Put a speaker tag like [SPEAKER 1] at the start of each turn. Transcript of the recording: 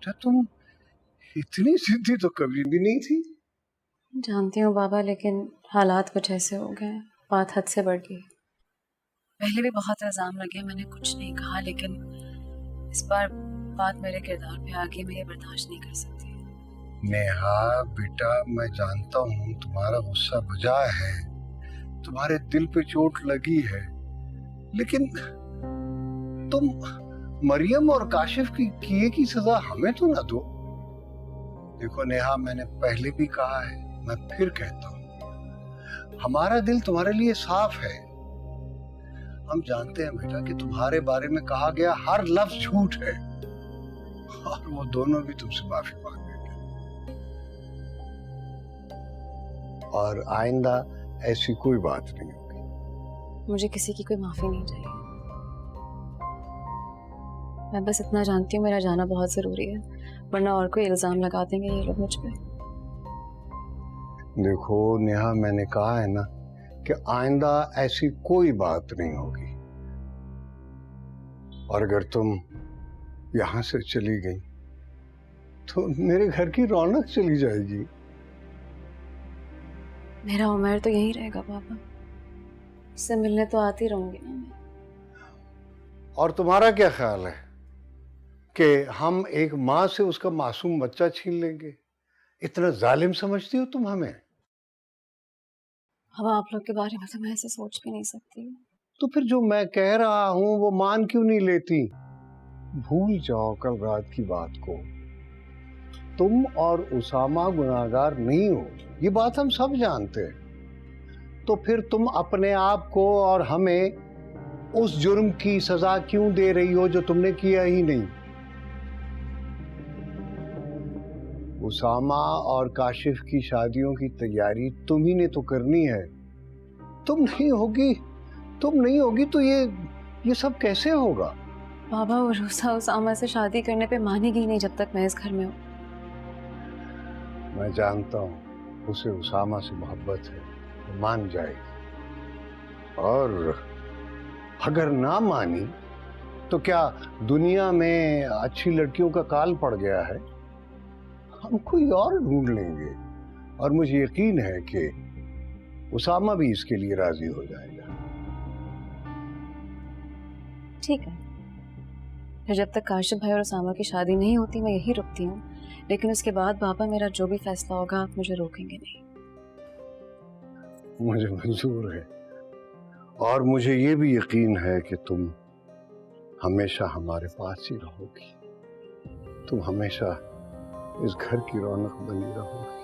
[SPEAKER 1] बेटा तुम इतनी जिद्दी तो कभी भी नहीं थी।
[SPEAKER 2] जानती हूँ बाबा, लेकिन हालात कुछ ऐसे हो गए, बात हद से बढ़ गई। पहले भी बहुत इल्जाम लगे, मैंने कुछ नहीं कहा, लेकिन इस बार बात मेरे किरदार पे आ गई, मैं ये बर्दाश्त नहीं कर सकती।
[SPEAKER 1] नेहा बेटा, मैं जानता हूँ तुम्हारा गुस्सा बजा है, तुम्हारे दिल पे चोट लगी है, लेकिन तुम मरियम और काशिफ की किए की सजा हमें तो ना दो। देखो नेहा, मैंने पहले भी कहा है, मैं फिर कहता हूँ, हमारा दिल तुम्हारे लिए साफ है। हम जानते हैं बेटा कि तुम्हारे बारे में कहा गया हर लफ्ज झूठ है, और वो दोनों भी तुमसे माफी मांगेंगे, और आइंदा ऐसी कोई बात नहीं होगी।
[SPEAKER 2] मुझे किसी की कोई माफी नहीं चाहिए। मैं बस इतना जानती हूँ, मेरा जाना बहुत जरूरी है, वरना और कोई इल्जाम लगा देंगे ये लोग मुझ पे।
[SPEAKER 1] देखो नेहा, मैंने कहा है ना कि आइंदा ऐसी कोई बात नहीं होगी, और अगर तुम यहां से चली गई तो मेरे घर की रौनक चली जाएगी।
[SPEAKER 2] मेरा उमर तो यहीं रहेगा पापा, उससे मिलने तो आती रहूंगी ना मैं।
[SPEAKER 1] और तुम्हारा क्या ख्याल है कि हम एक माँ से उसका मासूम बच्चा छीन लेंगे? इतना जालिम समझती हो तुम हमें?
[SPEAKER 2] अब आप लोग के बारे में तो मैं ऐसे सोच भी नहीं सकती।
[SPEAKER 1] तो फिर जो मैं कह रहा हूं वो मान क्यों नहीं लेती? भूल जाओ कल रात की बात को। तुम और उसामा गुनाहगार नहीं हो, ये बात हम सब जानते हैं। तो फिर तुम अपने आप को और हमें उस जुर्म की सजा क्यों दे रही हो जो तुमने किया ही नहीं? उसामा और काशिफ की शादियों की तैयारी तुम ही ने तो करनी है। तुम नहीं होगी तो ये सब कैसे होगा?
[SPEAKER 2] बाबा, वो रूसा उसामा से शादी करने पे मानेगी नहीं जब तक मैं इस घर में हूँ।
[SPEAKER 1] मैं जानता हूँ उसे उसामा से मोहब्बत है, वो मान जाएगी। और अगर ना मानी तो क्या दुनिया में अच्छी लड़कियों का काल पड़ गया है? हम कोई और ढूंढ लेंगे, और मुझे यकीन है कि उसामा भी इसके लिए राजी हो जाएगा।
[SPEAKER 2] ठीक है, फिर जब तक काशिफ भाई और उसामा की शादी नहीं होती मैं यही रुकती हूँ, लेकिन उसके बाद पापा मेरा जो भी फैसला होगा आप मुझे रोकेंगे नहीं।
[SPEAKER 1] मुझे मंजूर है, और मुझे ये भी यकीन है कि तुम हमेशा हमारे पास ही रहोगी। तुम हमेशा इस घर की रौनक बनी रहोगी।